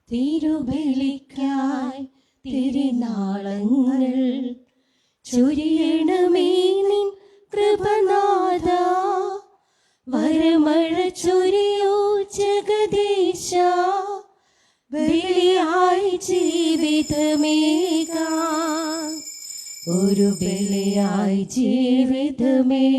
തിരുബലിക്കായി തിരുനാളങ്ങൾ ചൊരിയണമേ നിൻ കൃപനാഥ. വരമഴ ചൊരിയോ ജഗദീശ, ബലിയായി ജീവിതമേകാൻ, ഒരു ബലിയായി ജീവിതമേകാൻ.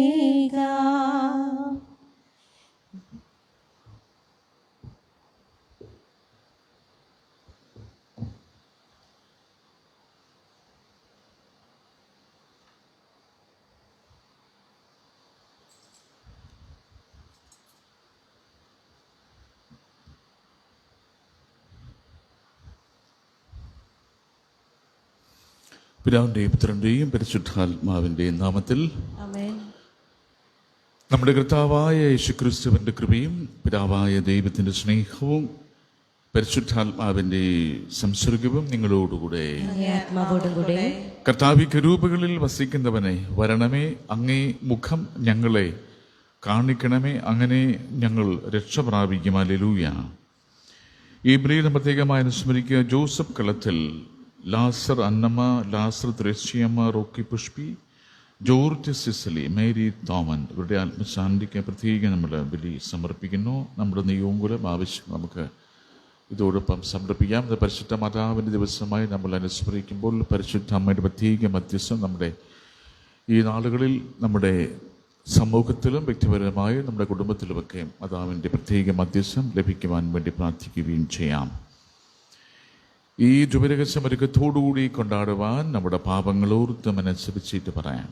പിതാവിൻ്റെയും പുത്രൻ്റെയും പരിശുദ്ധാത്മാവിൻ്റെയും നാമത്തിൽ നമ്മുടെ കർത്താവായ യേശുക്രിസ്തുവിൻ്റെ കൃപയും പിതാവായ ദൈവത്തിൻ്റെ സ്നേഹവും പരിശുദ്ധാത്മാവിൻ്റെ സംസർഗവും നിങ്ങളോടുകൂടെ. കർത്താവി കരൂപകളിൽ വസിക്കുന്നവനെ, വരണമേ, അങ്ങേ മുഖം ഞങ്ങളെ കാണിക്കണമേ, അങ്ങനെ ഞങ്ങൾ രക്ഷ പ്രാപിക്കും. ഹല്ലേലൂയ. ഈ പ്രിയ പ്രത്യേകമായി അനുസ്മരിക്കുക Joseph Kalathil, Lazar Annamma, Lazar Thresiamma, Rocky Pushpi, George Cicily, Mary Thoman, ഇവരുടെ ആത്മശാന്തിക്ക് പ്രത്യേകം നമ്മൾ ബലി സമർപ്പിക്കുന്നു. നമ്മുടെ നിയോഗങ്ങളും ആവശ്യം നമുക്ക് ഇതോടൊപ്പം സമർപ്പിക്കാം. ഇത് പരിശുദ്ധ മാതാവിൻ്റെ ദിവസമായി നമ്മൾ അനുസ്മരിക്കുമ്പോൾ പരിശുദ്ധ അമ്മയുടെ പ്രത്യേക മധ്യസ്ഥം നമ്മുടെ ഈ നാളുകളിൽ നമ്മുടെ സമൂഹത്തിലും വ്യക്തിപരമായി നമ്മുടെ കുടുംബത്തിലുമൊക്കെ മാതാവിൻ്റെ പ്രത്യേക മധ്യസ്ഥം ലഭിക്കുവാൻ വേണ്ടി പ്രാർത്ഥിക്കുകയും ചെയ്യാം. ഈ ജുബരഹസ്യം ഒരുക്കത്തോടുകൂടി കൊണ്ടാടുവാൻ നമ്മുടെ പാപങ്ങളോർത്ത് മനസ്സരിച്ചിട്ട് പറയാം.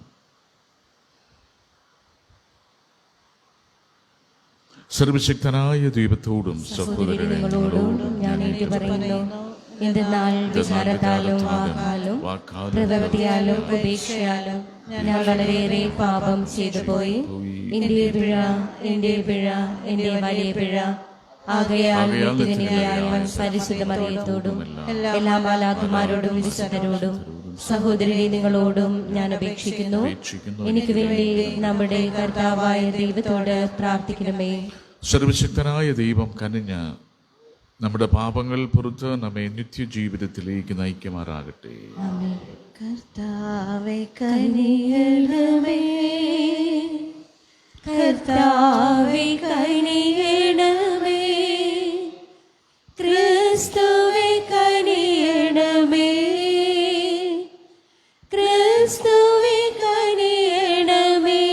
സർവശക്തനായ ദൈവത്തോടും സഹോദരങ്ങളോടും ഞാൻ ഏറ്റുപറയുന്നു, എന്തെന്നാൽ വിചാരത്താലും വാക്കാലും പ്രവൃത്തിയാലും ഉപേക്ഷയാലും ഞാൻ വളരെയേറെ പാപം ചെയ്തു പോയി. എന്റെ പിഴ, എന്റെ പിഴ, എന്റെ വലിയ പിഴ. ആകയാൽ പരിശുദ്ധ മറിയത്തോടും എല്ലാ മാലാഖമാരോടും വിശുദ്ധരോടും സഹോദരനെ നിങ്ങളോടും ഞാൻ അപേക്ഷിക്കുന്നു, എനിക്ക് വേണ്ടി നമ്മുടെ കർത്താവായ ദൈവത്തോട് പ്രാർത്ഥിക്കണമേ. സർവശക്തനായ ദൈവം കനിഞ്ഞ് നമ്മുടെ പാപങ്ങൾ പുറത്ത് നമ്മെ നിത്യജീവിതത്തിലേക്ക് നയിക്കുമാറാകട്ടെ. കർത്താവേ കനിയണമേ, കർത്താവേ കനിയണമേ, ക്രിസ്തുവേ കനിയണമേ, ക്രിസ്തുവേ കനിയണമേ,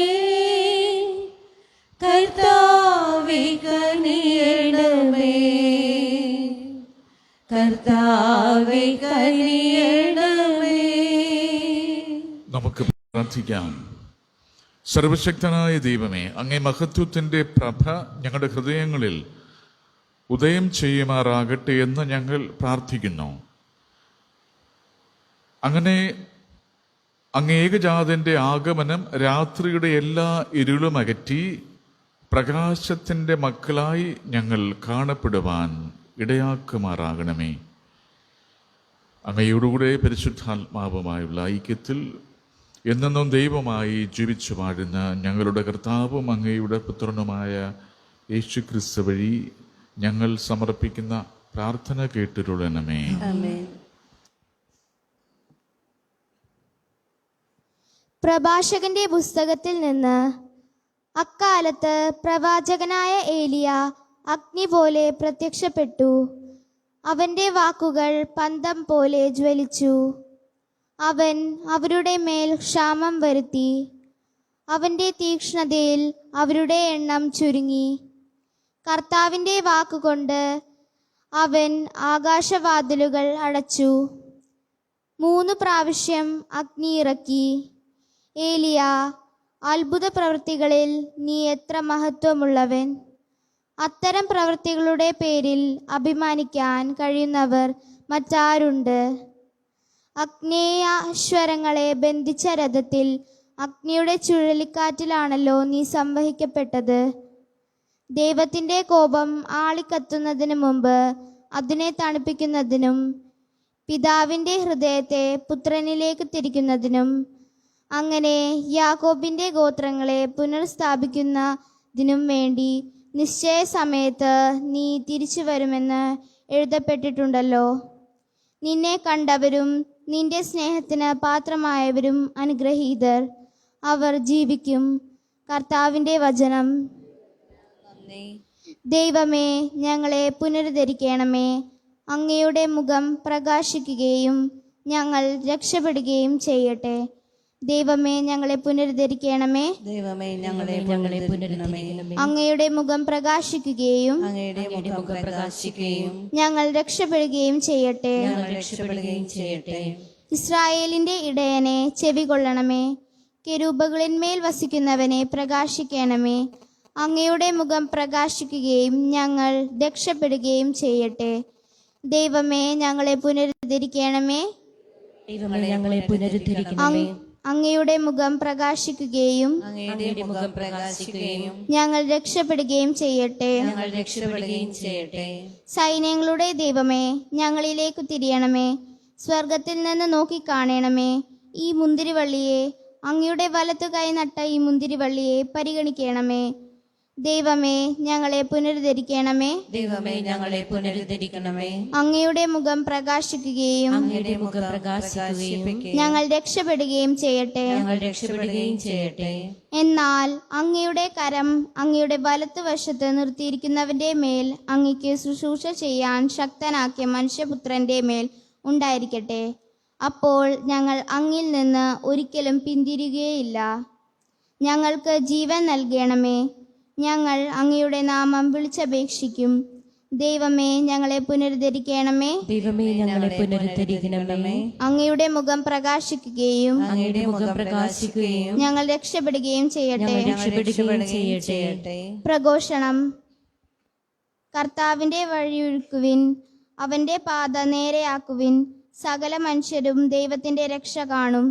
കർത്താവേ കനിയണമേ, കർത്താവേ കനിയണമേ. നമുക്ക് പ്രാർത്ഥിക്കാം. സർവശക്തനായ ദൈവമേ, അങ്ങേ മഹത്വത്തിൻ്റെ പ്രഭ ഞങ്ങളുടെ ഹൃദയങ്ങളിൽ ഉദയം ചെയ്യുമാറാകട്ടെ എന്ന് ഞങ്ങൾ പ്രാർത്ഥിക്കുന്നു. അങ്ങനെ അങ്ങ് ഏകജാതന്റെ ആഗമനം രാത്രിയുടെ എല്ലാ ഇരുളും അകറ്റി പ്രകാശത്തിൻ്റെ മക്കളായി ഞങ്ങൾ കാണപ്പെടുവാൻ ഇടയാക്കുമാറാകണമേ. അങ്ങയോടുകൂടെ പരിശുദ്ധാത്മാവുമായുള്ള ഐക്യത്തിൽ എന്നെന്നും ദൈവമായി ജീവിച്ചു വാഴുന്ന ഞങ്ങളുടെ കർത്താവും അങ്ങയുടെ പുത്രനുമായ യേശുക്രിസ്തു വഴി ഞങ്ങൾ സമർപ്പിക്കുന്ന പ്രാർത്ഥന കേട്ടിരുളണമേ. പ്രഭാഷകന്റെ പുസ്തകത്തിൽ നിന്ന്, അക്കാലത്ത് പ്രവാചകനായ ഏലിയ അഗ്നി പോലെ പ്രത്യക്ഷപ്പെട്ടു. അവന്റെ വാക്കുകൾ പന്തം പോലെ ജ്വലിച്ചു. അവൻ അവരുടെ മേൽ ക്ഷാമം വരുത്തി. അവന്റെ തീക്ഷ്ണതയിൽ അവരുടെ എണ്ണം ചുരുങ്ങി. കർത്താവിൻ്റെ വാക്കുകൊണ്ട് അവൻ ആകാശവാതിലുകൾ അടച്ചു. 3 പ്രാവശ്യം അഗ്നി ഇറക്കി. ഏലിയ, അത്ഭുത പ്രവൃത്തികളിൽ നീ എത്ര മഹത്വമുള്ളവൻ! അത്തരം പ്രവൃത്തികളുടെ പേരിൽ അഭിമാനിക്കാൻ കഴിയുന്നവർ മറ്റാരുണ്ട്? അഗ്നേയാശ്വരങ്ങളെ ബന്ധിച്ച രഥത്തിൽ അഗ്നിയുടെ ചുഴലിക്കാറ്റിലാണല്ലോ നീ സംവഹിക്കപ്പെട്ടത്. ദൈവത്തിൻ്റെ കോപം ആളിക്കത്തുന്നതിന് മുമ്പ് അതിനെ തണുപ്പിക്കുന്നതിനും പിതാവിൻ്റെ ഹൃദയത്തെ പുത്രനിലേക്ക് തിരിക്കുന്നതിനും അങ്ങനെ യാക്കോബിൻ്റെ ഗോത്രങ്ങളെ പുനർസ്ഥാപിക്കുന്നതിനും വേണ്ടി നിശ്ചയ സമയത്ത് നീ തിരിച്ചു വരുമെന്ന് എഴുതപ്പെട്ടിട്ടുണ്ടല്ലോ. നിന്നെ കണ്ടവരും നിന്റെ സ്നേഹത്തിന് പാത്രമായവരും അനുഗ്രഹീതർ, അവർ ജീവിക്കും. കർത്താവിൻ്റെ വചനം. ദൈവമേ, ഞങ്ങളെ പുനരുദ്ധരിക്കണമേ. അങ്ങയുടെ മുഖം പ്രകാശിക്കുകയും ഞങ്ങൾ രക്ഷപ്പെടുകയും ചെയ്യട്ടെ. ദൈവമേ, ഞങ്ങളെ പുനരുദ്ധരിക്കണമേ. ദൈവമേ, ഞങ്ങളെ പുനരുദ്ധരിക്കണമേ. അങ്ങയുടെ മുഖം പ്രകാശിക്കുകയും അങ്ങയുടെ മുഖം പ്രകാശിക്കുകയും ഞങ്ങൾ രക്ഷപ്പെടുകയും ചെയ്യട്ടെ. ഞങ്ങൾ രക്ഷപ്പെടുകയും ചെയ്യട്ടെ. ഇസ്രായേലിന്റെ ഇടയനെ ചെവികൊള്ളണമേ. കെരൂബുകളിന്മേൽ വസിക്കുന്നവനെ പ്രകാശിക്കണമേ. അങ്ങയുടെ മുഖം പ്രകാശിക്കുകയും ഞങ്ങൾ രക്ഷപ്പെടുകയും ചെയ്യട്ടെ. ദൈവമേ, ഞങ്ങളെ പുനരുദ്ധരിക്കണമേ. ദൈവമേ, ഞങ്ങളെ പുനരുദ്ധരിക്കണമേ. അങ്ങയുടെ മുഖം പ്രകാശിക്കുകയും അങ്ങയുടെ മുഖം പ്രകാശിക്കുകയും ഞങ്ങൾ രക്ഷപ്പെടുകയും ചെയ്യട്ടെ. ഞങ്ങൾ രക്ഷപ്പെടുകയും ചെയ്യട്ടെ. സൈന്യങ്ങളുടെ ദൈവമേ, ഞങ്ങളിലേക്ക് തിരിയണമേ. സ്വർഗത്തിൽ നിന്ന് നോക്കിക്കാണണമേ. ഈ മുന്തിരിവള്ളിയെ, അങ്ങയുടെ വലത്തു കൈ നട്ട ഈ മുന്തിരിവള്ളിയെ പരിഗണിക്കണമേ. ദൈവമേ, ഞങ്ങളെ പുനരുദ്ധരിക്കണമേ. ദൈവമേ, ഞങ്ങളെ പുനരുദ്ധരിക്കണമേ. അങ്ങയുടെ മുഖം പ്രകാശിക്കുകയും അങ്ങയുടെ മുഖം പ്രകാശിക്കുകയും ഞങ്ങൾ രക്ഷപ്പെടുകയും ചെയ്യട്ടെ. ഞങ്ങൾ രക്ഷപ്പെടുകയും ചെയ്യട്ടെ. എന്നാൽ അങ്ങയുടെ കരം അങ്ങയുടെ വലത്തുവശത്ത് നിർത്തിയിരിക്കുന്നവന്റെ മേൽ അങ്ങയ്ക്ക് ശുശ്രൂഷ ചെയ്യാൻ ശക്തനാക്കിയ മനുഷ്യപുത്രന്റെ മേൽ ഉണ്ടായിരിക്കട്ടെ. അപ്പോൾ ഞങ്ങൾ അങ്ങിൽ നിന്ന് ഒരിക്കലും പിന്തിരിയുകയില്ല. ഞങ്ങൾക്ക് ജീവൻ നൽകണമേ. ഞങ്ങൾ അങ്ങയുടെ നാമം വിളിച്ചപേക്ഷിക്കും. ദൈവമേ, ഞങ്ങളെ പുനരുദ്ധരിക്കണമേ. ദൈവമേ, ഞങ്ങളെ പുനരുദ്ധരിക്കണമേ. അങ്ങയുടെ മുഖം പ്രകാശിക്കുകയും അങ്ങയുടെ മുഖം പ്രകാശിക്കുകയും ഞങ്ങൾ രക്ഷപ്പെടുകയും ചെയ്യട്ടെ. രക്ഷപ്പെടുകയും ചെയ്യട്ടെ. പ്രഘോഷണം. കർത്താവിന്റെ വഴിയൊരുക്കുവിൻ, അവന്റെ പാത നേരെയാക്കുവിൻ. സകല മനുഷ്യരും ദൈവത്തിന്റെ രക്ഷ കാണും.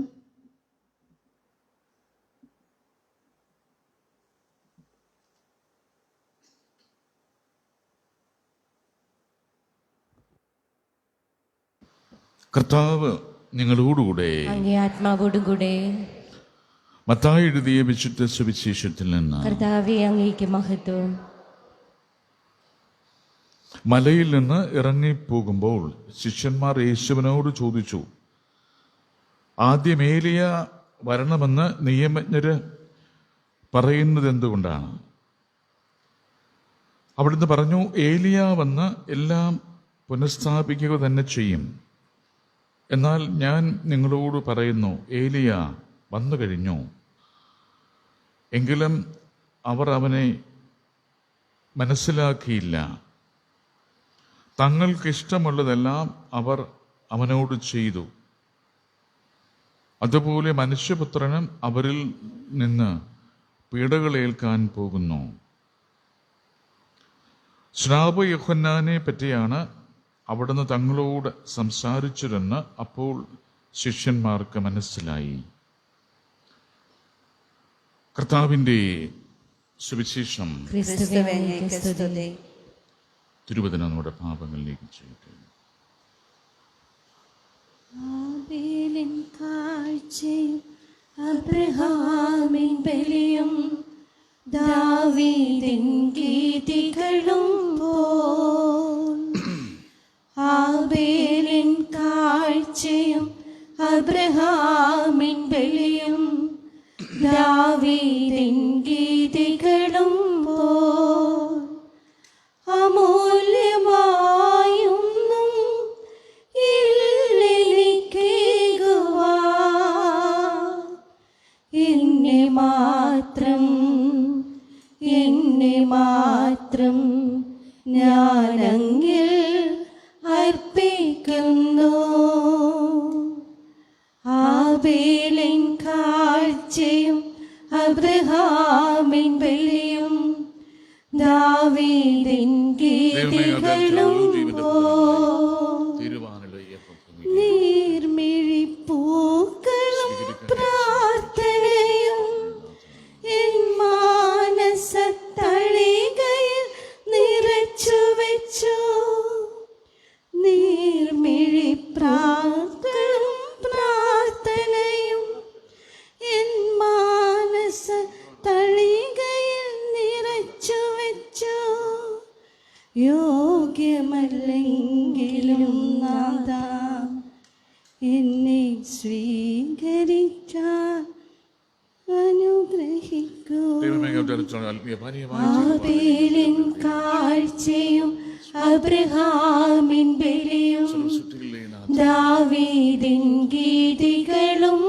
കർത്താവ് നിങ്ങളോടുകൂടെ. അങ്ങേ ആത്മാവോടും കൂടെ. മത്തായി എഴുതിയ വിശുദ്ധ സുവിശേഷത്തിൽ നിന്ന്. കർത്താവേ, അങ്ങേക്ക് മഹത്വം. മലയിൽ നിന്ന് ഇറങ്ങിപ്പോകുമ്പോൾ ശിഷ്യന്മാർ യേശുവിനോട് ചോദിച്ചു, ആദ്യം ഏലിയ വരണമെന്ന് നിയമജ്ഞര് പറയുന്നത് എന്തുകൊണ്ടാണ്? അവിടുന്ന് പറഞ്ഞു, ഏലിയ വന്ന് എല്ലാം പുനഃസ്ഥാപിക്കുക തന്നെ ചെയ്യും. എന്നാൽ ഞാൻ നിങ്ങളോട് പറയുന്നു, ഏലിയ വന്നു കഴിഞ്ഞു, എങ്കിലും അവർ അവനെ മനസ്സിലാക്കിയില്ല. തങ്ങൾക്കിഷ്ടമുള്ളതെല്ലാം അവർ അവനോട് ചെയ്തു. അതുപോലെ മനുഷ്യപുത്രനും അവരിൽ നിന്ന് പീഡകളേൽക്കാൻ പോകുന്നു. സ്നാപക യോഹന്നാനെ പറ്റിയാണ് അവിടുന്ന് തങ്ങളോട് സംസാരിച്ചിരുന്ന് അപ്പോൾ ശിഷ്യന്മാർക്ക് മനസ്സിലായി. കർത്താവിൻ്റെ സുവിശേഷം. തിരുവചനം നമ്മുടെ പാപങ്ങളിലേക്ക് ചെയ്യട്ടെ. ആബേലിൻ കാഴ്ചയും അബ്രഹാമിൻ ബലിയും ദാവീദിൻ ഗീതികളും പോൽ. ആബേലിൻ കാഴ്ചയും അബ്രഹാമിൻ ബലിയും ദാവീദിൻ ഗീതികളും പോൽ അമൂല്യമായൊന്നും ഇല്ലെനിക്കേകുവാൻ. എന്നെ മാത്രം ഞാനങ്ങിൽ അർപ്പിക്കുന്നു. ആബേലിൻ കാഴ്ചയും അബ്രഹാമിൻ ബലിയും ദാവീദിൻ ഗീതികളും നീർമിഴിപ്പൂക്കളും പ്രാർത്ഥനയും എൻ മാനസത്തളികയിൽ നിറച്ചു വെച്ചു. നീർമിഴിപ്പൂക്കളും പ്രാർത്ഥനയും യോഗ്യമല്ലെങ്കിലും നാഥ എന്നെ സ്വീകരിച്ചാൽ അനുഗ്രഹിക്കൂ. ആബേലിൻ കാഴ്ചയും അബ്രഹാമിൻ ബലിയും ദാവീദിൻ ഗീതികളും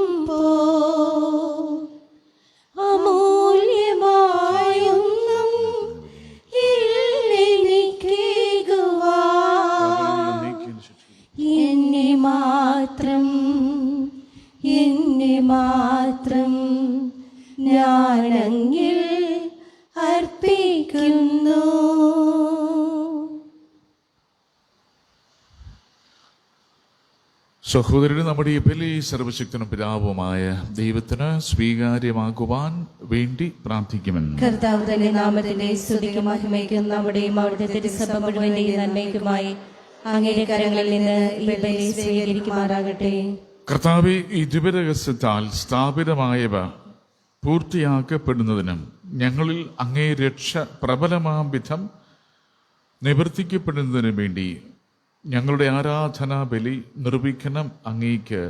അമൂല്യമായൊന്നും ഇല്ലെനിക്കേകുവാൻ എന്നെ മാത്രം ഞാനങ്ങിൽ അർപ്പിക്കുന്നു. സഹോദരന് നമ്മുടെ ഈ ബലി സർവശക്തനും പിതാവുമായ ദൈവത്തിന് സ്വീകാര്യമാകുവാൻ വേണ്ടി പ്രാർത്ഥിക്കുമെന്ന്. കർത്താവ് തന്നെ നാമത്തിന്റെ സ്തുതിക്കും മഹിമയ്ക്കും നമ്മുടെയും അവിടുത്തെ തിരുസഭ മുഴുവന്റെയും നന്മയ്ക്കുമായി അങ്ങയുടെ കരങ്ങളിൽ നിന്ന് ഈ ബലി സ്വീകരിക്കുമാറാകട്ടെ. കർത്താവെ, ഈ ദിവരഹസ്യത്താൽ സ്ഥാപിതമായവ പൂർത്തിയാക്കപ്പെടുന്നതിനും ഞങ്ങളിൽ അങ്ങേ രക്ഷ പ്രബലമാം വിധം നിവർത്തിക്കപ്പെടുന്നതിനും വേണ്ടി ഞങ്ങളുടെ ആരാധനാ ബലി നിർവിഘ്നം അങ്ങേക്ക്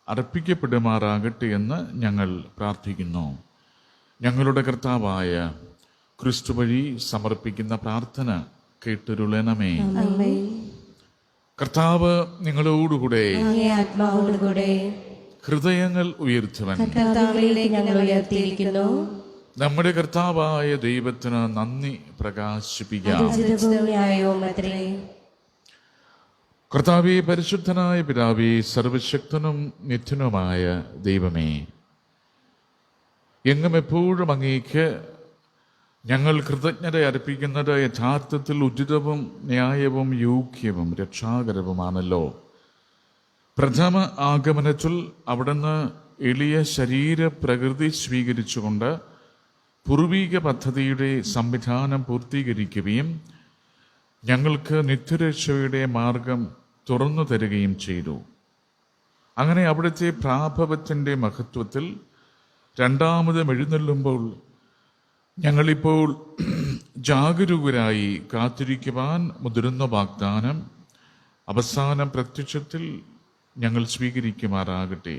അർപ്പിക്കപ്പെടുമാറാകട്ടെ എന്ന് ഞങ്ങൾ പ്രാർത്ഥിക്കുന്നു. ഞങ്ങളുടെ കർത്താവായ ക്രിസ്തു വഴി സമർപ്പിക്കുന്ന പ്രാർത്ഥന കേട്ടരുളണമേ. കർത്താവ് നിങ്ങളോടുകൂടെ ആത്മാവോടുകൂടെ ഹൃദയങ്ങൾ ഉയർത്തുവൻ. ഞങ്ങൾ ഉയർത്തിയിരിക്കുന്നു. നമ്മുടെ കർത്താവായ ദൈവത്തിന് നന്ദി പ്രകാശിപ്പിക്കാം. കർത്താവേ, പരിശുദ്ധനായ പിതാവേ, സർവശക്തനും നിത്യനുമായ ദൈവമേ, എങ്ങും എപ്പോഴും അങ്ങേക്ക് ഞങ്ങൾ കൃതജ്ഞത അർപ്പിക്കുന്നത് യഥാർത്ഥത്തിൽ ഉചിതവും ന്യായവും യോഗ്യവും രക്ഷാകരവുമാണല്ലോ. പ്രഥമ ആഗമനത്തിൽ അവിടുന്ന് എളിയ ശരീരപ്രകൃതി സ്വീകരിച്ചുകൊണ്ട് പൂർവീക പദ്ധതിയുടെ സംവിധാനം പൂർത്തീകരിക്കുകയും ഞങ്ങൾക്ക് നിത്യരക്ഷയുടെ മാർഗം തുറന്നു തരികയും ചെയ്തു. അങ്ങനെ അവിടുത്തെ പ്രാഭവത്തിൻ്റെ മഹത്വത്തിൽ രണ്ടാമതും എഴുന്നള്ളുമ്പോൾ ഞങ്ങളിപ്പോൾ ജാഗരൂകരായി കാത്തിരിക്കുവാൻ മുതിരുന്ന വാഗ്ദാനം അവസാനം പ്രത്യക്ഷത്തിൽ ഞങ്ങൾ സ്വീകരിക്കുമാറാകട്ടെ.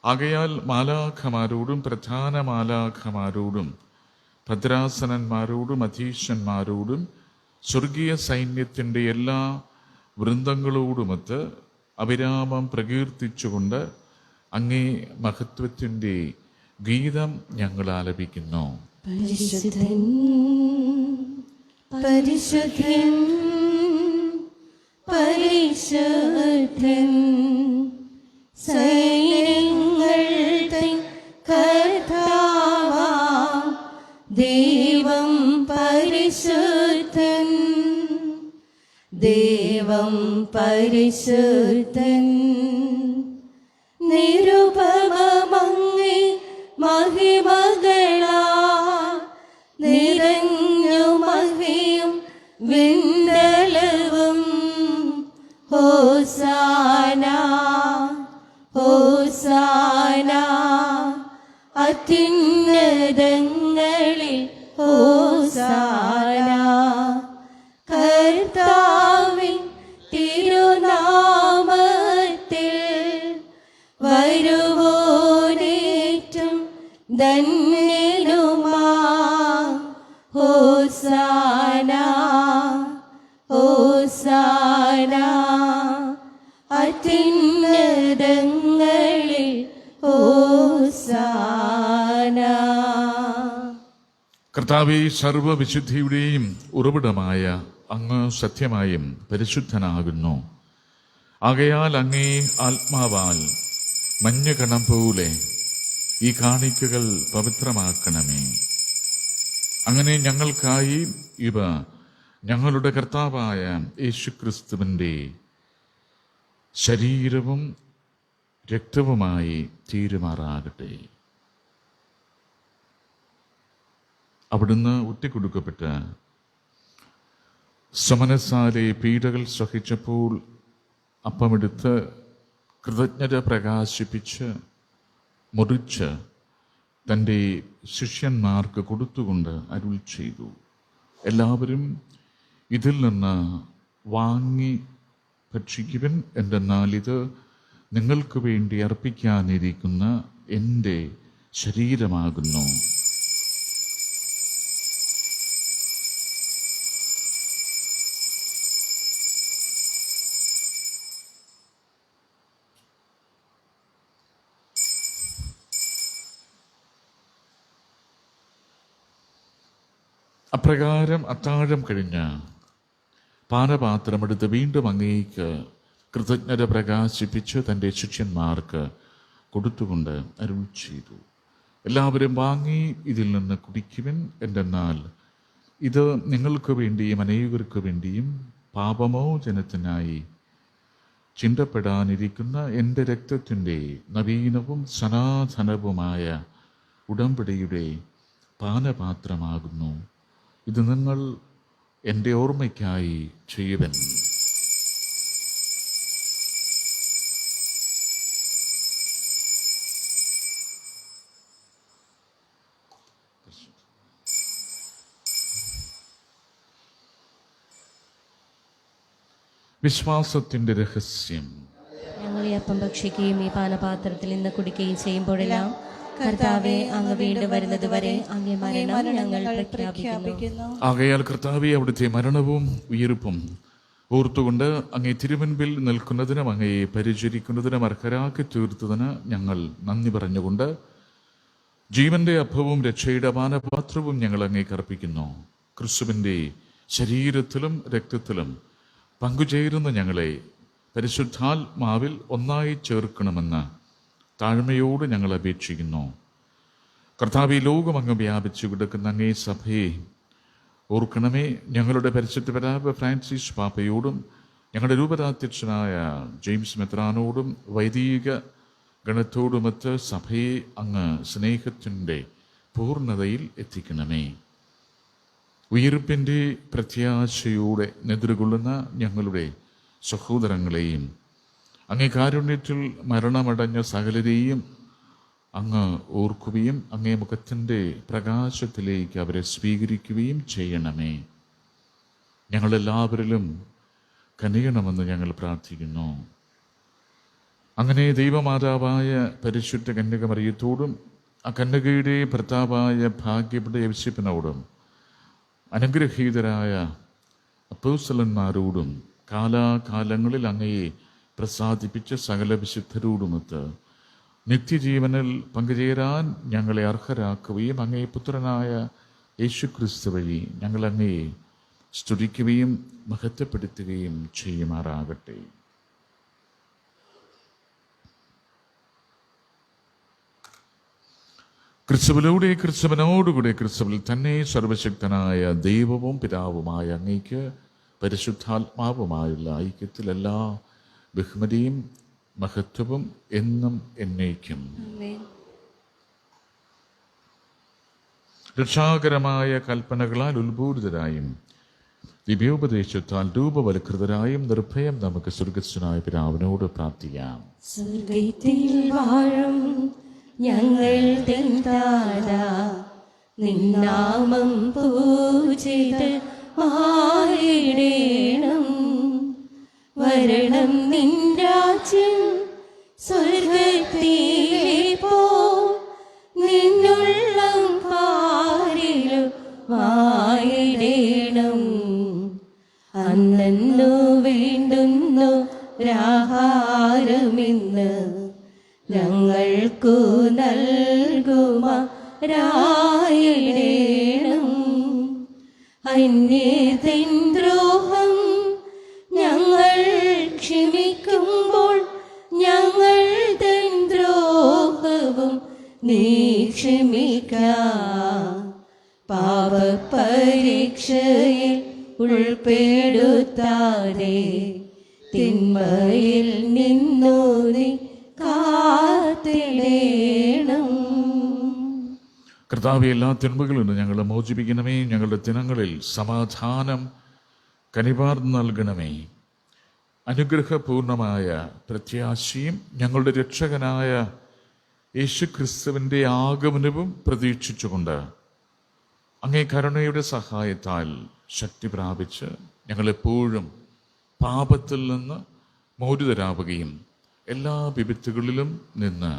ആകയാൽ മാലാഖമാരോടും പ്രധാന മാലാഖമാരോടും ഭദ്രാസനന്മാരോടും അധീശന്മാരോടും സ്വർഗീയ സൈന്യത്തിൻ്റെ എല്ലാ വൃന്ദങ്ങളോടുമൊത്ത് അവിരാമം പ്രകീർത്തിച്ചുകൊണ്ട് അങ്ങേ മഹത്വത്തിൻ്റെ ഗീതം ഞങ്ങൾ ആലപിക്കുന്നു. പരിശുദ്ധൻ പരിശുദ്ധൻ പരിശുദ്ധൻ സൈന്യങ്ങൾ തൻ കർത്താവാം ദൈവം പരിശുദ്ധൻ ദൈവം പരിശുദ്ധൻ നിരുപമങ്ങേ മഹിമകളാ നിറഞ്ഞു മഹിയും വിണ്ടലവും ഹോസാന ഹോസാന അത്യുന്നതങ്ങളിൽ ഹോസാന കർത്താവിൻ തിരുനാമത്തിൽ വരുവോനേറ്റം ധന്യനുമാ ഹോസാന ഹോസാന അത്യുന്നതങ്ങളിൽ ഹോസാന. കർത്താവേ, സർവവിശുദ്ധിയുടെയും ഉറവിടമായ അങ്ങ് സത്യമായും പരിശുദ്ധനാകുന്നു. ആകയാൽ അങ്ങേ ആത്മാവാൽ മഞ്ഞകണം പോലെ ഈ കാണിക്കകൾ പവിത്രമാക്കണമേ. അങ്ങനെ ഞങ്ങൾക്കായി ഇവ ഞങ്ങളുടെ കർത്താവായ യേശുക്രിസ്തുവിൻ്റെ ശരീരവും രക്തവുമായി തീരുമാറാകട്ടെ. അവിടുന്ന് ഒറ്റിക്കൊടുക്കപ്പെട്ട സമനസാലെ പീഡകൾ സഹിച്ചപ്പോൾ അപ്പമെടുത്ത് കൃതജ്ഞത പ്രകാശിപ്പിച്ച് മുറിച്ച് തൻ്റെ ശിഷ്യന്മാർക്ക് കൊടുത്തുകൊണ്ട് അരുൾ ചെയ്തു, എല്ലാവരും ഇതിൽ നിന്ന് വാങ്ങി ഭക്ഷിക്കുവിൻ. എന്തെന്നാൽ ഇത് നിങ്ങൾക്ക് വേണ്ടി അർപ്പിക്കാനിരിക്കുന്ന എൻ്റെ ശരീരമാകുന്നു. അപ്രകാരം അത്താഴം കഴിഞ്ഞ് പാനപാത്രമെടുത്ത് വീണ്ടും അങ്ങേക്ക് കൃതജ്ഞത പ്രകാശിപ്പിച്ച് തൻ്റെ ശിഷ്യന്മാർക്ക് കൊടുത്തുകൊണ്ട് അരുൾ ചെയ്തു, എല്ലാവരും വാങ്ങി ഇതിൽ നിന്ന് കുടിക്കുവിൻ. എന്തെന്നാൽ ഇത് നിങ്ങൾക്ക് വേണ്ടിയും അനേകർക്ക് വേണ്ടിയും പാപമോചനത്തിനായി ചിന്തപ്പെടാനിരിക്കുന്ന എൻ്റെ രക്തത്തിൻ്റെ നവീനവും സനാതനവുമായ ഉടമ്പടിയുടെ പാനപാത്രമാകുന്നു. ഇത് നിങ്ങൾ എൻ്റെ ഓർമ്മയ്ക്കായി ചെയ്യുവൻ. വിശ്വാസത്തിൻ്റെ രഹസ്യം. ഞങ്ങൾ ഈ അപ്പം ഭക്ഷിക്കുകയും ഈ പാനപാത്രത്തിൽ നിന്ന് കുടിക്കുകയും ചെയ്യുമ്പോഴെല്ലാം കർത്താവേ, അങ്ങ് വീണ്ടും വരുന്നത് വരെ അങ്ങേ മരണം ഞങ്ങൾ പ്രഖ്യാപിക്കുന്നു. ആകയാൽ കർത്താവേ, അവിടുത്തെ മരണവും ഉയിർപ്പും ഓർത്തുകൊണ്ട് അങ്ങേ തിരുമുൻപിൽ നിൽക്കുന്നതിനും അങ്ങയെ പരിചരിക്കുന്നതിനും അർഹരാക്കി തീർത്തതിന് ഞങ്ങൾ നന്ദി പറഞ്ഞുകൊണ്ട് ജീവന്റെ അപ്പവും രക്ഷയുടെ പാനപാത്രവും ഞങ്ങൾ അങ്ങേക്ക് അർപ്പിക്കുന്നു. ക്രിസ്തുവിൻ്റെ ശരീരത്തിലും രക്തത്തിലും പങ്കുചേരുന്ന ഞങ്ങളെ പരിശുദ്ധാത്മാവിൽ ഒന്നായി ചേർക്കണമെന്ന് താഴ്മയോട് ഞങ്ങൾ അപേക്ഷിക്കുന്നു. കർത്താവേ, ലോകമങ്ങ് വ്യാപിച്ചു കിടക്കുന്ന അങ്ങേ സഭയെ ഓർക്കണമേ. ഞങ്ങളുടെ പരിശുദ്ധ പിതാവ് ഫ്രാൻസിസ് പാപ്പയോടും ഞങ്ങളുടെ രൂപതാധ്യക്ഷനായ ജെയിംസ് മെത്രാനോടും വൈദിക ഗണത്തോടുമൊത്ത് സഭയെ അങ്ങ് സ്നേഹത്തിൻ്റെ പൂർണ്ണതയിൽ എത്തിക്കണമേ. ഉയിർപ്പിൻ്റെ പ്രത്യാശയോടെ നെതിരുകൊള്ളുന്ന ഞങ്ങളുടെ സഹോദരങ്ങളെയും അങ്ങേ കാരുണ്യത്തിൽ മരണമടഞ്ഞ സകലരെയും അങ്ങ് ഓർക്കുകയും അങ്ങേ മുഖത്തിൻ്റെ പ്രകാശത്തിലേക്ക് അവരെ സ്വീകരിക്കുകയും ചെയ്യണമേ. ഞങ്ങളെല്ലാവരിലും കനിയണമെന്ന് ഞങ്ങൾ പ്രാർത്ഥിക്കുന്നു. അങ്ങനെ ദൈവമാതാവായ പരിശുദ്ധ കന്യകമറിയത്തോടും ആ കന്യകയുടെ ഭർത്താവായ ഭാഗ്യപ്പെട്ട യേശുവിനോടും അനുഗ്രഹീതരായ അപ്പോസ്തലന്മാരോടും കാലാകാലങ്ങളിൽ അങ്ങയെ പ്രസാദിപ്പിച്ച സകല വിശുദ്ധരോടുമൊത്ത് നിത്യജീവനിൽ പങ്കുചേരാൻ ഞങ്ങളെ അർഹരാക്കുകയും അങ്ങേ പുത്രനായ യേശുക്രിസ്തു വഴി ഞങ്ങൾ അങ്ങയെ സ്തുതിക്കുകയും മഹത്വപ്പെടുത്തുകയും ചെയ്യുമാറാകട്ടെ. ക്രിസ്തുവിലൂടെ ക്രിസ്തുവിനോടുകൂടെ ക്രിസ്തുവിൽ തന്നെ സർവശക്തനായ ദൈവവും പിതാവുമായ അങ്ങേക്ക് പരിശുദ്ധാത്മാവുമായുള്ള ഐക്യത്തിൽ എല്ലാ ബഹുമതിയും മഹത്വവും എന്നും എന്നേക്കും. രക്ഷാകരമായ കൽപ്പനകളാൽ ഉത്ബോധിതരായും ദിവ്യോപദേശത്താൽ രൂപവൽകൃതരായും നിർഭയം നമുക്ക് സ്വർഗസ്ഥനായ പിതാവിനോട് പ്രാർത്ഥിക്കാം. സ്വർഗത്തിൽ വാഴും ഞങ്ങൾ നിന്നാമം പൂജിതമായിടേണം. വരണം നിൻ രാജ്യം സ്വർഗത്തിലെ പോ നിന്നുള്ളം പാരിലും വായിടേണം. അന്നു വേണ്ടുന്നു രാഹാരമിന്ന് ഞങ്ങൾക്കു നൽകുമാറായിടേണം. അന്യത്തിൻ ദ്രോഹം ഞങ്ങൾ ക്ഷമിക്കുമ്പോൾ ഞങ്ങൾ തൻ ദ്രോഹവും നീ ക്ഷമിക്ക. പാപപരീക്ഷയിൽ ഉൾപ്പെടുത്താതെ തിന്മയിൽ നിന്നു നീ കാത്തിടേണം. കർത്താവേ, എല്ലാ തിന്മകളിൽ നിന്ന് ഞങ്ങളെ മോചിപ്പിക്കണമേ. ഞങ്ങളുടെ ദിനങ്ങളിൽ സമാധാനം കനിവാർന്ന് നൽകണമേ. അനുഗ്രഹപൂർണമായ പ്രത്യാശയും ഞങ്ങളുടെ രക്ഷകനായ യേശുക്രിസ്തുവിൻ്റെ ആഗമനവും പ്രതീക്ഷിച്ചുകൊണ്ട് അങ്ങേ കരുണയുടെ സഹായത്താൽ ശക്തി പ്രാപിച്ച് ഞങ്ങളെപ്പോഴും പാപത്തിൽ നിന്ന് മോചിതരാവുകയും എല്ലാ വിപത്തുകളിലും നിന്ന്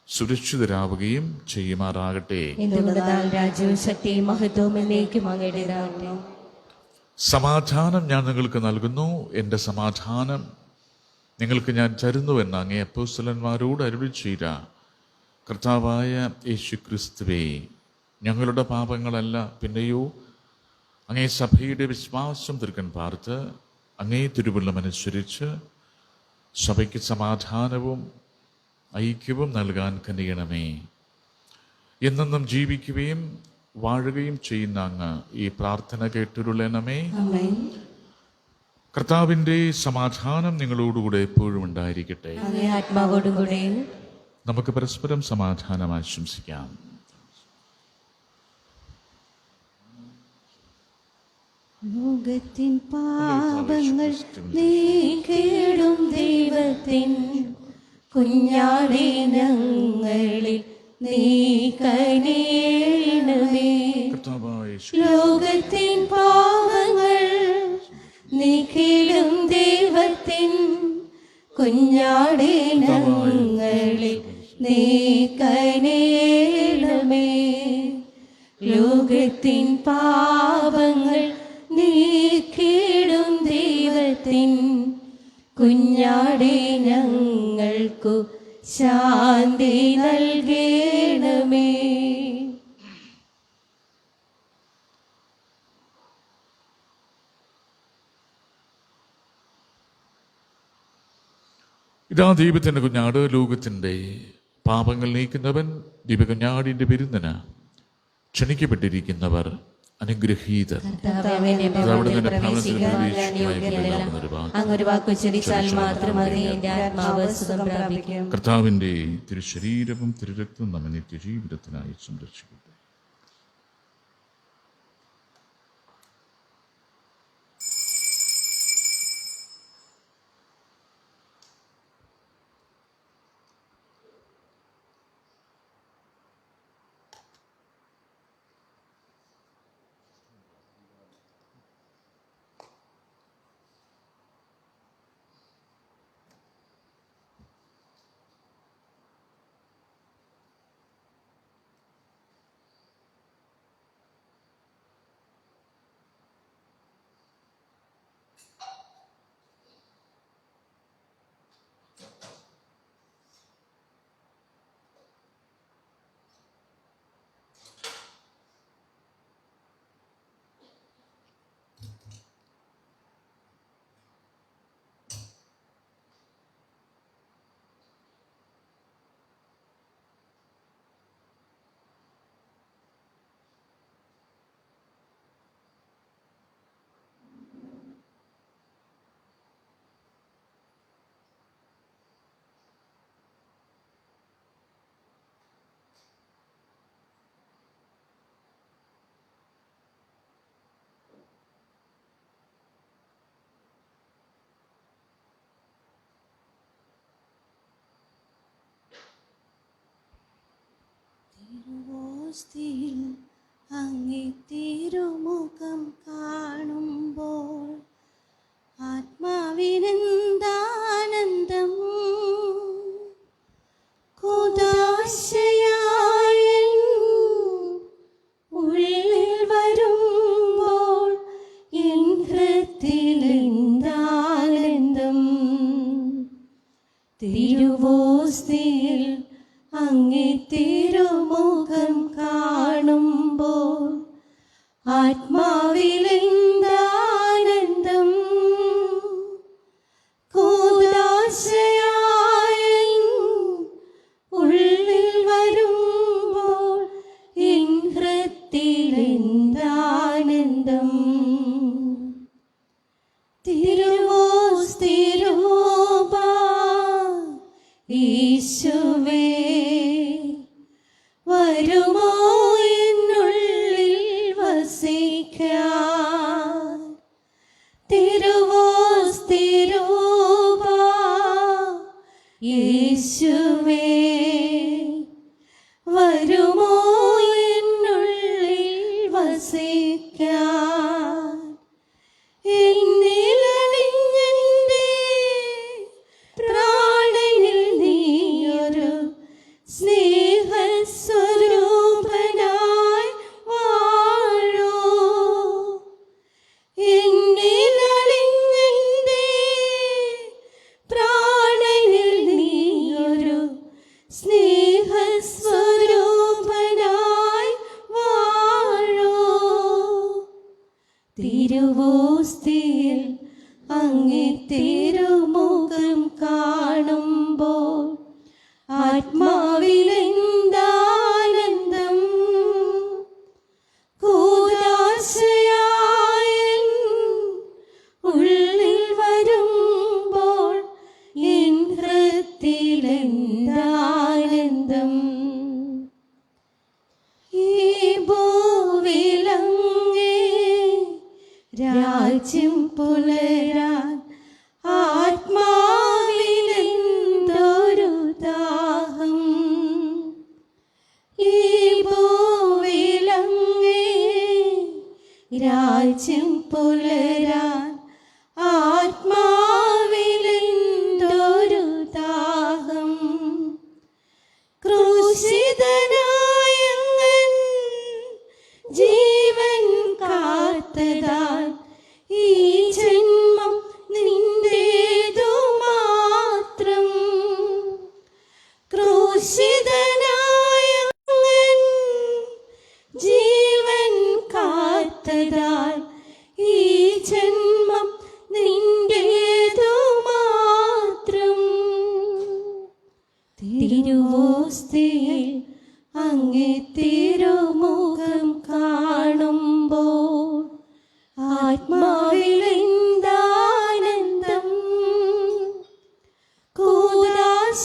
സുരക്ഷിതരാവുകയും ചെയ്യുമാറാകട്ടെ. എന്തുകൊണ്ടെന്നാൽ രാജ്യവും ശക്തിയും മഹത്വവും എന്നേക്കും അങ്ങയുടേതാകട്ടെ. സമാധാനം ഞാൻ നിങ്ങൾക്ക് നൽകുന്നു, എൻ്റെ സമാധാനം നിങ്ങൾക്ക് ഞാൻ തരുന്നുവെന്ന് അങ്ങേ അപ്പോസ്തലന്മാരോട് അരുളി ചെയ്ത കർത്താവായ യേശുക്രിസ്തുവേ, ഞങ്ങളുടെ പാപങ്ങളല്ല പിന്നെയോ അങ്ങേ സഭയുടെ വിശ്വാസം തീർക്കാൻ പാർത്ത് അങ്ങേ തിരുവുള്ളമനുസരിച്ച് സഭയ്ക്ക് സമാധാനവും ഐക്യവും നൽകാൻ കനിയണമേ. എന്നെന്നും ജീവിക്കുകയും വാഴുകയും ചെയ്യുന്ന അങ്ങ് ഈ പ്രാർത്ഥന കേട്ടുരുളണമേ. കർത്താവിൻ്റെ സമാധാനം നിങ്ങളോടുകൂടെ എപ്പോഴും ഉണ്ടായിരിക്കട്ടെ. അങ്ങേ ആത്മാവോടുകൂടെ. നമുക്ക് പരസ്പരം സമാധാനം ആശംസിക്കാം. ലോകത്തിൻ പാപങ്ങൾ നീക്കിടും ദൈവത്തിൻ കുഞ്ഞാടേ, ഞങ്ങളിൽ നീ കനിയണമേ. ലോകത്തിൻ പാപങ്ങൾ നീക്കിടും ദൈവത്തിൻ കുഞ്ഞാടേ, ഞങ്ങളിൽ നീ കനിയണമേ. ലോകത്തിൻ പാപങ്ങൾ നീക്കിടും ദൈവത്തിൻ കുഞ്ഞാടേ, ഞങ്ങൾക്കു ശാന്തി നൽകണമേ. ഇതാ ദൈവത്തിൻ്റെ കുഞ്ഞാട്, ലോകത്തിൻ്റെ പാപങ്ങൾ നീക്കുന്നവൻ. ദൈവകുഞ്ഞാടിൻ്റെ വിരുന്നിന് ക്ഷണിക്കപ്പെട്ടിരിക്കുന്നവർ അനുഗ്രഹീതർ. അങ്ങൊരു വാക്കു ചൊല്ലിച്ചാൽ മാത്രം മതി, എന്റെ ആത്മാവ് സുഖം പ്രാപിക്കും. കർത്താവിൻ്റെ തിരുശരീരവും തിരുരക്തവും നമ്മെ നിത്യജീവിതത്തിനായി സംരക്ഷിക്കട്ടെ. തിരുവോസ്തിയിൽ അങ്ങേ തിരുമുഖം കാണുമ്പോൾ ആത്മാവിനെന്താനന്ദം. കുദാശയായൻ ഉള്ളിൽ വരുമ്പോൾ എൻ ഹൃദയത്തിലെന്താനന്ദം. തിരുവോസ്തിയിൽ അങ്ങേ തിരുമുഖം കാണുമ്പോൾ ആത്മാവിലെന്താനന്ദം. കൂദാശയായൻ ഉള്ളിൽ വരുമ്പോൾ എൻ ഹൃദയത്തിലെന്താനന്ദം. തിരുവോസ്തിരൂപാ യേശുവേ, വരുമോ എന്നുള്ളിൽ വസിക്കാൻ. തിരുവോസ്തിരൂപാ യേശുവേ, വരുമോ എന്നുള്ളിൽ വസിക്കാൻ. എന്നെ തിരുവോസ്തിയിൽ അങ്ങേ തിരുമുഖം കാണുമ്പോൾ ആത്മാവിലെന്താനന്ദം. കൂദാശയായൻ ഉള്ളിൽ വരുമ്പോൾ എൻ ഹൃത്തിലെന്താനന്ദം. ഈ ഭൂവിലങ്ങേ രാജ്യം പുലരാൻ ആത്മാവിലെന്തൊരു ദാഹം. ഈ ഭൂവിലങ്ങേ രാജ്യം പുലരാൻ ആത്മാവിലെന്തൊരു ദാഹം. ക്രൂശിതനായങ്ങൻ ജീവൻ കാത്തതാൽ ഈ ജന്മം നിന്റേതു മാത്രം. ക്രൂശിതനായങ്ങൻ ജീവൻ കാത്തതാൽ ഈ ജന്മം നിന്റേതു മാത്രം. തിരുവോസ്തിയിൽ അങ്ങേ തിരുമുഖം കാണുമ്പോൾ ആത്മാവിലെന്താനന്ദം. കൂദാശയായൻ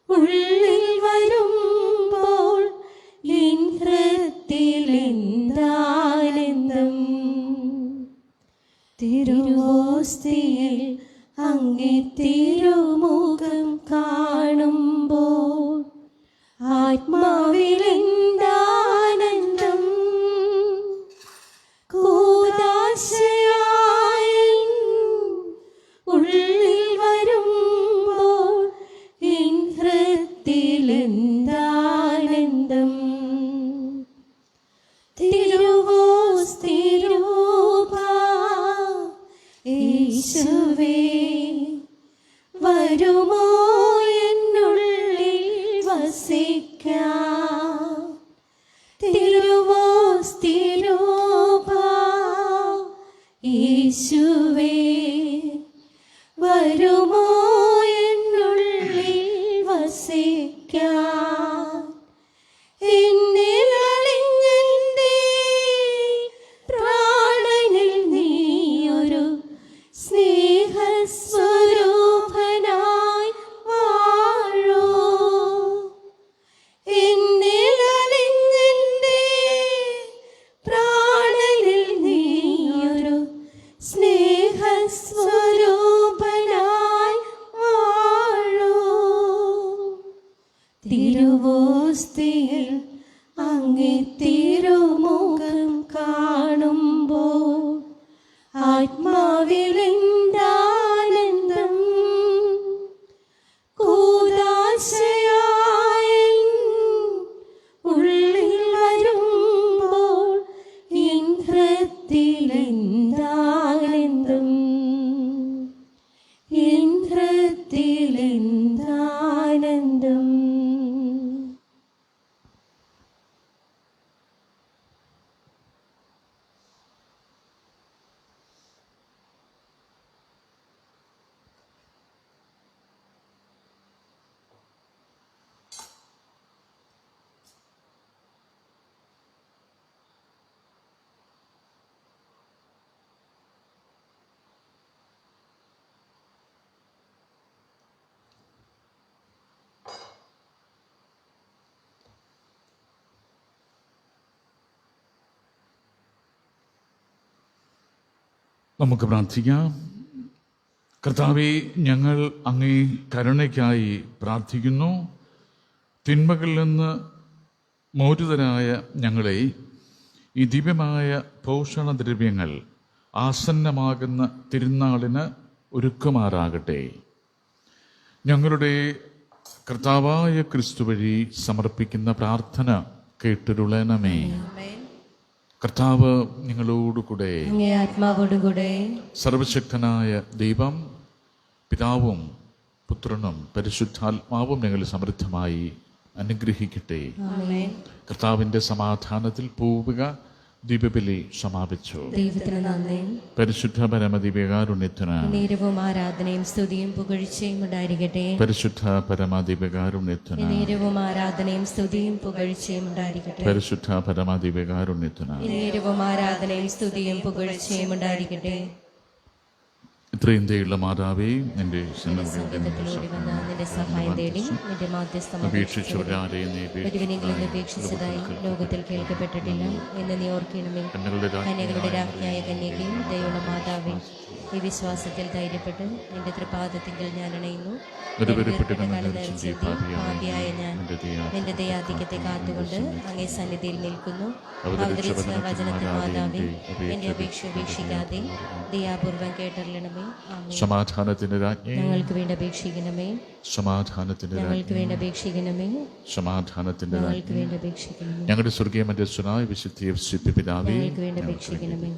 ഉള്ളിൽ വരുമ്പോൾ എൻ ഹൃത്തിലെന്താനന്ദം. തിരുവോസ്തിയിൽ അങ്ങേ തിരുമുഖം കാണുമ്പോൾ ആത്മാവിലെന്താനന്ദം. കൂദാശയായൻ ഉള്ളിൽ വരുമ്പോൾ എൻ ഹൃത്തിലെന്താനന്ദം. തിരുവോസ്തിരൂപാ യേശുവേ വരുമോ എന്നുള്ളിൽ വസിക്കാൻ. തിരുവോസ്തിരൂപാ യേശുവേ വരുമോ എന്നുള്ളിൽ വസിക്കാൻ. എന്നിൽ അലിഞ്ഞെന്റെ പ്രാണനിൽ നീയൊരു സ്നേഹസ്വരൂപനായി വാഴൂ. എന്നിൽ അലിഞ്ഞെന്റെ പ്രാണനിൽ നീയൊരു സ്നേഹസ്വരൂപനായി വാഴൂ. തിരുവോസ്തിയിൽ അങ്ങേ തിരുമുഖം കാണുമ്പോൾ ആത്മാവിലെന്താനന്ദം. കൂദാശയായൻ ഉള്ളിൽ വരുമ്പോൾ എൻ ഹൃത്തിലെന്താനന്ദം. എൻ ഹൃത്തിലെന്താനന്ദം. നമുക്ക് പ്രാർത്ഥിക്കാം. കർത്താവേ, ഞങ്ങൾ അങ്ങേ കരുണയ്ക്കായി പ്രാർത്ഥിക്കുന്നു. തിന്മകളിൽ നിന്ന് മോചിതരായ ഞങ്ങളെ ഈ ദിവ്യമായ പോഷണദ്രവ്യങ്ങൾ ആസന്നമാകുന്ന തിരുനാളിന് ഒരുക്കുമാറാകട്ടെ. ഞങ്ങളുടെ കർത്താവായ ക്രിസ്തു വഴി സമർപ്പിക്കുന്ന പ്രാർത്ഥന കേട്ടിരുളണമേ. കർത്താവ് നിങ്ങളോടുകൂടെ, അങ്ങേ ആത്മാവോടുകൂടെ. സർവശക്തനായ ദൈവം പിതാവും പുത്രനും പരിശുദ്ധാത്മാവും ഞങ്ങളെ സമൃദ്ധമായി അനുഗ്രഹിക്കട്ടെ. ആമേൻ. കർത്താവിൻ്റെ സമാധാനത്തിൽ പോവുക. ദീപബലി സമാപിച്ചു. ദൈവത്തിന് നന്ദി. പരിശുദ്ധ പരമദിവ്യകാരുണ്യത്തിന് നേരവും ആരാധനയും സ്തുതിയും പുകഴ്ചയും ഉണ്ടായിരിക്കട്ടെ. പരിശുദ്ധ പരമദിവ്യകാരുണ്യത്തിന് നേരവും ആരാധനയും സ്തുതിയും പുകഴ്ചയും ഉണ്ടായിരിക്കട്ടെ. പരിശുദ്ധ പരമദിവ്യകാരുണ്യത്തിന് നേരവും ആരാധനയും സ്തുതിയും പുകഴ്ചയും ഉണ്ടായിരിക്കട്ടെ. ഇത്രയും ദയുള്ള മാതാവേ, നിന്റെ സംഗീതത്തിലൂടെ വന്ന് നിന്റെ സഹായം തേടി നിന്റെ മാധ്യസ്ഥം അപേക്ഷിച്ചവരാരെയും നീ ഒരുവിനെങ്കിലും അപേക്ഷിച്ചതായി ലോകത്തിൽ കേൾക്കപ്പെട്ടിട്ടില്ല എന്ന് നീ ഓർക്കണമേ. കന്യകളുടെ രാജ്ഞിയായ കന്യകയും ദയുള്ള മാതാവേ, ഈ വിശ്വാസത്തിൽ ധൈര്യപ്പെട്ട് നിന്റെ തൃപാദത്തിങ്കിൽ ഞാൻ അണയുന്നു. പാപിയായ ഞാൻ നിന്റെ ദയാധിക്യത്തെ കാത്തുകൊണ്ട് അങ്ങേ സന്നിധിയിൽ നിൽക്കുന്നു. അവതരിച്ച വചനത്തിൽ മാതാവേ, എന്റെ അപേക്ഷ ഉപേക്ഷിക്കാതെ ദയാപൂർവം കേട്ടറിയണമേ. സമാധാനത്തിന്റെ രാജ്ഞി, ഞങ്ങൾക്ക് വേണ്ടി അപേക്ഷിക്കണമേ. സമാധാനത്തിന്റെ ഞങ്ങൾക്ക് വേണ്ടി അപേക്ഷിക്കണമേ. സമാധാനത്തിന്റെ ഞങ്ങൾക്ക് വേണ്ടി അപേക്ഷിക്കണമേ. ഞങ്ങളുടെ സ്വർഗീയ മധ്യസ്ഥനായ വിശുദ്ധ പിതാവേ, ഞങ്ങൾക്ക് വേണ്ടി അപേക്ഷിക്കണമേ.